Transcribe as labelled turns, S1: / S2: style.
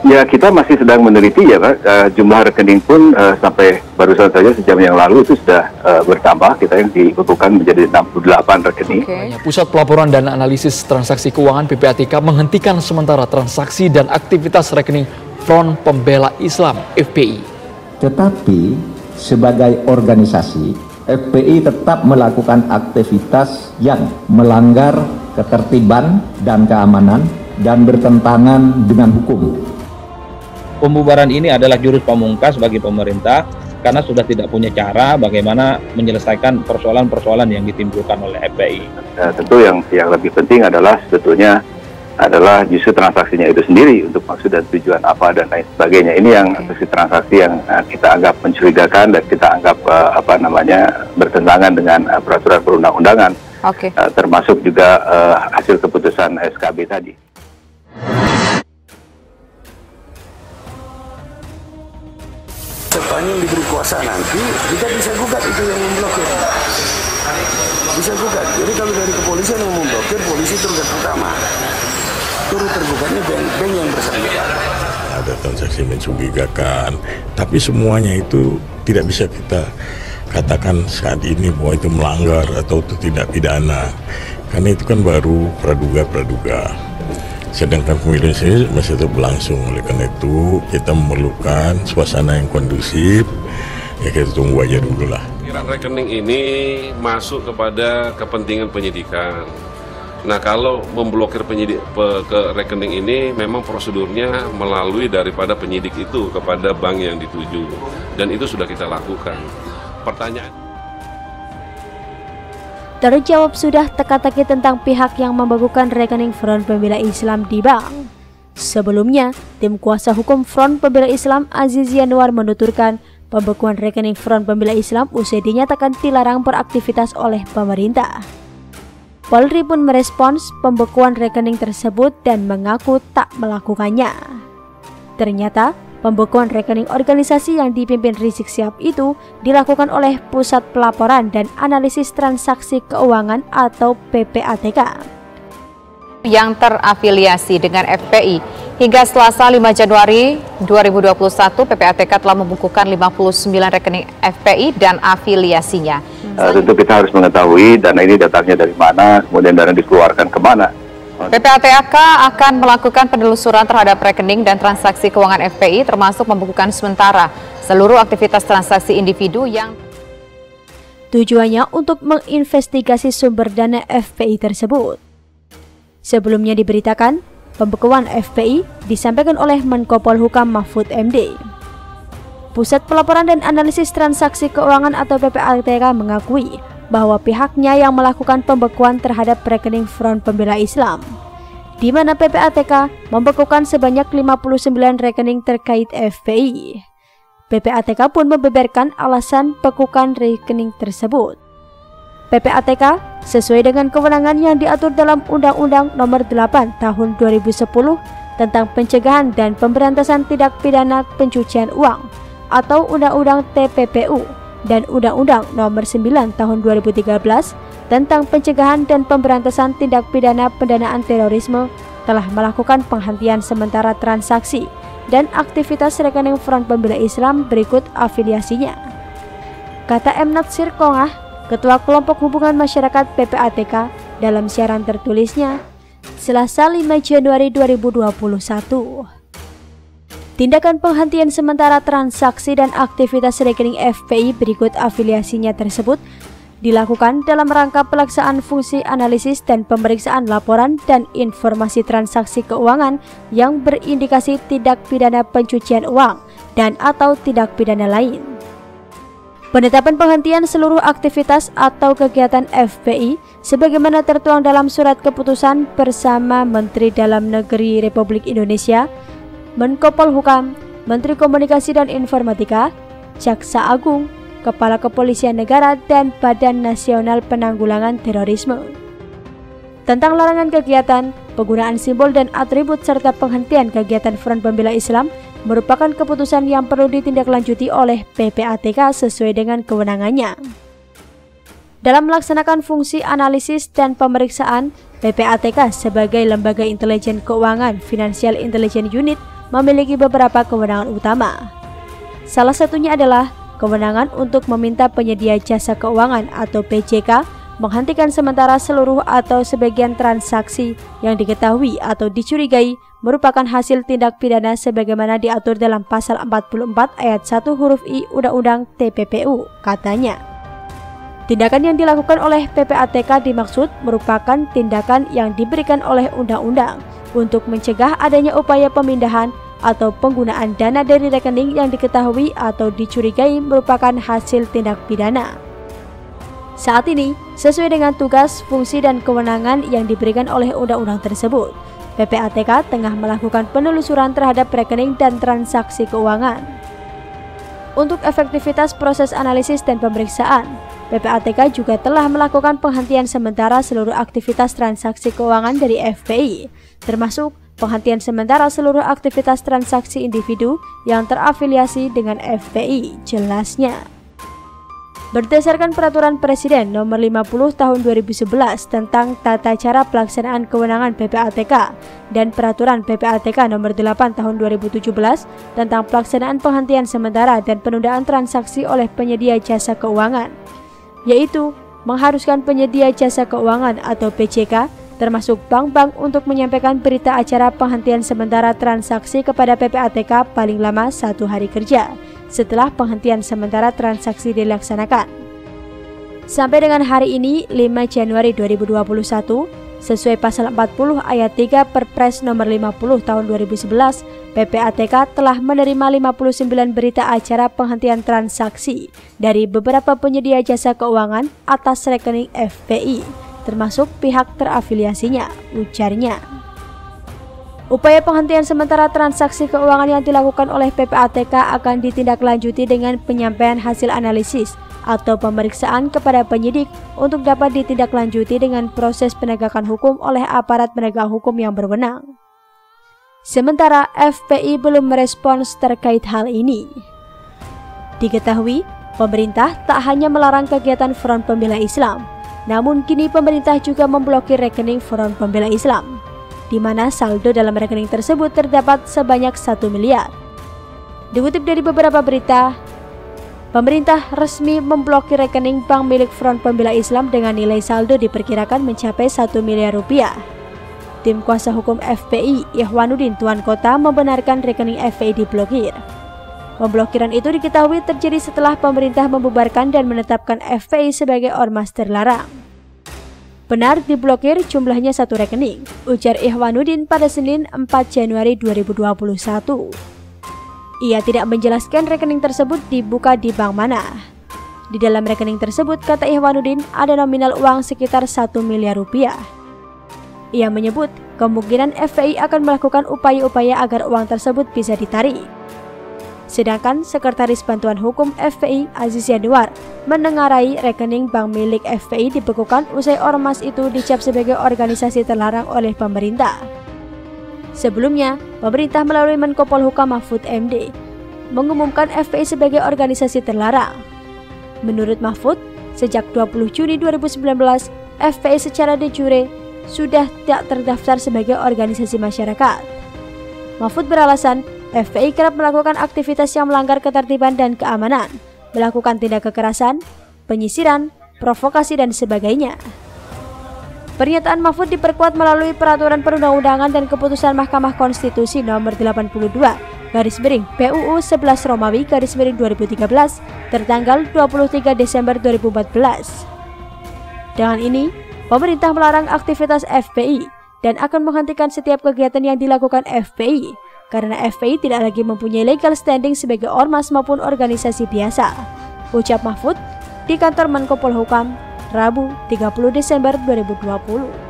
S1: Ya, kita masih sedang meneliti ya Pak. Jumlah rekening pun sampai barusan saja sejam yang lalu itu sudah bertambah. Kita yang dibekukan menjadi 68 rekening.
S2: Pusat Pelaporan dan Analisis Transaksi Keuangan PPATK menghentikan sementara transaksi dan aktivitas rekening Front Pembela Islam (FPI).
S3: Tetapi sebagai organisasi, FPI tetap melakukan aktivitas yang melanggar ketertiban dan keamanan dan bertentangan dengan hukum.
S4: Pembubaran ini adalah jurus pamungkas bagi pemerintah karena sudah tidak punya cara bagaimana menyelesaikan persoalan-persoalan yang ditimbulkan oleh FPI.
S1: Tentu yang lebih penting adalah sebetulnya adalah justru transaksinya itu sendiri, untuk maksud dan tujuan apa dan lain sebagainya. Ini yang transaksi yang kita anggap mencurigakan dan kita anggap bertentangan dengan peraturan perundang-undangan, termasuk juga hasil keputusan SKB tadi.
S5: Sepanjang diberi kuasa nanti, kita bisa gugat itu yang memblokir. Bisa gugat. Jadi kalau dari kepolisian yang memblokir, polisi tergugat pertama. Turut tergugatnya bank yang bersangkutan.
S6: Ada transaksi mencurigakan, tapi semuanya itu tidak bisa kita katakan saat ini bahwa itu melanggar atau itu tidak pidana. Karena itu kan baru praduga. Sedangkan pemilu ini masih tetap berlangsung. Oleh karena itu kita memerlukan suasana yang kondusif. Ya kita tunggu aja dulu lah.
S7: Rekening ini masuk kepada kepentingan penyidikan. Nah, kalau memblokir penyidik ke rekening ini memang prosedurnya melalui daripada penyidik itu kepada bank yang dituju, dan itu sudah kita lakukan. Pertanyaan
S8: terjawab sudah teka-teki tentang pihak yang membekukan rekening Front Pembela Islam di bank. Sebelumnya, tim kuasa hukum Front Pembela Islam Aziz Yanuar menuturkan pembekuan rekening Front Pembela Islam usai dinyatakan dilarang beraktivitas oleh pemerintah. Polri pun merespons pembekuan rekening tersebut dan mengaku tak melakukannya. Ternyata, pembekuan rekening organisasi yang dipimpin Rizik Syihab itu dilakukan oleh Pusat Pelaporan dan Analisis Transaksi Keuangan atau PPATK
S9: yang terafiliasi dengan FPI. Hingga Selasa 5 Januari 2021, PPATK telah membukukan 59 rekening FPI dan afiliasinya.
S1: Tentu kita harus mengetahui dana ini datangnya dari mana, kemudian dana dikeluarkan kemana.
S9: PPATK akan melakukan penelusuran terhadap rekening dan transaksi keuangan FPI, termasuk membukukan sementara seluruh aktivitas transaksi individu yang
S8: tujuannya untuk menginvestigasi sumber dana FPI tersebut. Sebelumnya diberitakan, pembekuan FPI disampaikan oleh Menko Polhukam Mahfud MD. Pusat Pelaporan dan Analisis Transaksi Keuangan atau PPATK mengakui bahwa pihaknya yang melakukan pembekuan terhadap rekening Front Pembela Islam, di mana PPATK membekukan sebanyak 59 rekening terkait FPI. PPATK pun membeberkan alasan bekukan rekening tersebut. PPATK sesuai dengan kewenangan yang diatur dalam Undang-Undang Nomor 8 Tahun 2010 tentang Pencegahan dan Pemberantasan Tindak Pidana Pencucian Uang atau Undang-Undang TPPU dan Undang-Undang Nomor 9 Tahun 2013 tentang Pencegahan dan Pemberantasan Tindak Pidana Pendanaan Terorisme telah melakukan penghentian sementara transaksi dan aktivitas rekening Front Pembela Islam berikut afiliasinya. Kata M. Natsir Kongah, Ketua Kelompok Hubungan Masyarakat PPATK dalam siaran tertulisnya Selasa 5 Januari 2021. Tindakan penghentian sementara transaksi dan aktivitas rekening FPI berikut afiliasinya tersebut dilakukan dalam rangka pelaksanaan fungsi analisis dan pemeriksaan laporan dan informasi transaksi keuangan yang berindikasi tindak pidana pencucian uang dan atau tindak pidana lain. Penetapan penghentian seluruh aktivitas atau kegiatan FPI sebagaimana tertuang dalam surat keputusan bersama Menteri Dalam Negeri Republik Indonesia, Menko Polhukam, Menteri Komunikasi dan Informatika, Jaksa Agung, Kepala Kepolisian Negara, dan Badan Nasional Penanggulangan Terorisme. Tentang larangan kegiatan, penggunaan simbol dan atribut serta penghentian kegiatan Front Pembela Islam merupakan keputusan yang perlu ditindaklanjuti oleh PPATK sesuai dengan kewenangannya. Dalam melaksanakan fungsi analisis dan pemeriksaan, PPATK sebagai Lembaga Intelijen Keuangan Financial Intelligence Unit memiliki beberapa kewenangan utama. Salah satunya adalah kewenangan untuk meminta penyedia jasa keuangan atau PJK menghentikan sementara seluruh atau sebagian transaksi yang diketahui atau dicurigai merupakan hasil tindak pidana sebagaimana diatur dalam pasal 44 ayat 1 huruf I Undang-Undang TPPU, katanya. Tindakan yang dilakukan oleh PPATK dimaksud merupakan tindakan yang diberikan oleh undang-undang untuk mencegah adanya upaya pemindahan atau penggunaan dana dari rekening yang diketahui atau dicurigai merupakan hasil tindak pidana. Saat ini, sesuai dengan tugas, fungsi, dan kewenangan yang diberikan oleh undang-undang tersebut, PPATK tengah melakukan penelusuran terhadap rekening dan transaksi keuangan. Untuk efektivitas proses analisis dan pemeriksaan, PPATK juga telah melakukan penghentian sementara seluruh aktivitas transaksi keuangan dari FPI, termasuk penghentian sementara seluruh aktivitas transaksi individu yang terafiliasi dengan FPI, jelasnya. Berdasarkan Peraturan Presiden Nomor 50 Tahun 2011 tentang Tata Cara Pelaksanaan Kewenangan PPATK dan Peraturan PPATK Nomor 8 Tahun 2017 tentang Pelaksanaan Penghentian Sementara dan Penundaan Transaksi oleh Penyedia Jasa Keuangan, yaitu mengharuskan penyedia jasa keuangan atau PJK termasuk bank-bank untuk menyampaikan berita acara penghentian sementara transaksi kepada PPATK paling lama 1 hari kerja setelah penghentian sementara transaksi dilaksanakan. Sampai dengan hari ini 5 Januari 2021, sesuai pasal 40 ayat 3 Perpres Nomor 50 Tahun 2011, PPATK telah menerima 59 berita acara penghentian transaksi dari beberapa penyedia jasa keuangan atas rekening FPI, termasuk pihak terafiliasinya, ujarnya. Upaya penghentian sementara transaksi keuangan yang dilakukan oleh PPATK akan ditindaklanjuti dengan penyampaian hasil analisis atau pemeriksaan kepada penyidik untuk dapat ditindaklanjuti dengan proses penegakan hukum oleh aparat penegak hukum yang berwenang. Sementara FPI belum merespons terkait hal ini. Diketahui, pemerintah tak hanya melarang kegiatan Front Pembela Islam, namun kini pemerintah juga memblokir rekening Front Pembela Islam, di mana saldo dalam rekening tersebut terdapat sebanyak 1 miliar. Dikutip dari beberapa berita, pemerintah resmi memblokir rekening bank milik Front Pembela Islam dengan nilai saldo diperkirakan mencapai 1 miliar rupiah. Tim kuasa hukum FPI, Ihwanuddin Tuan Kota, membenarkan rekening FPI diblokir. Pemblokiran itu diketahui terjadi setelah pemerintah membubarkan dan menetapkan FPI sebagai ormas terlarang. Benar diblokir jumlahnya 1 rekening, ujar Ihwanuddin pada Senin 4 Januari 2021. Ia tidak menjelaskan rekening tersebut dibuka di bank mana. Di dalam rekening tersebut, kata Ihwanuddin, ada nominal uang sekitar 1 miliar rupiah. Ia menyebut kemungkinan FPI akan melakukan upaya-upaya agar uang tersebut bisa ditarik. Sedangkan Sekretaris Bantuan Hukum FPI Aziz Yanuar menengarai rekening bank milik FPI dibekukan usai ormas itu dicap sebagai organisasi terlarang oleh pemerintah. Sebelumnya, pemerintah melalui Menko Polhukam Mahfud MD mengumumkan FPI sebagai organisasi terlarang. Menurut Mahfud, sejak 20 Juni 2019, FPI secara de jure sudah tidak terdaftar sebagai organisasi masyarakat. Mahfud beralasan FPI kerap melakukan aktivitas yang melanggar ketertiban dan keamanan, melakukan tindak kekerasan, penyisiran, provokasi, dan sebagainya. Pernyataan Mahfud diperkuat melalui Peraturan Perundang-undangan dan Keputusan Mahkamah Konstitusi Nomor 82/PUU 11 Romawi /2013 tertanggal 23 Desember 2014. Dengan ini, pemerintah melarang aktivitas FPI dan akan menghentikan setiap kegiatan yang dilakukan FPI karena FPI tidak lagi mempunyai legal standing sebagai ormas maupun organisasi biasa, ucap Mahfud di kantor Menko Polhukam Rabu 30 Desember 2020.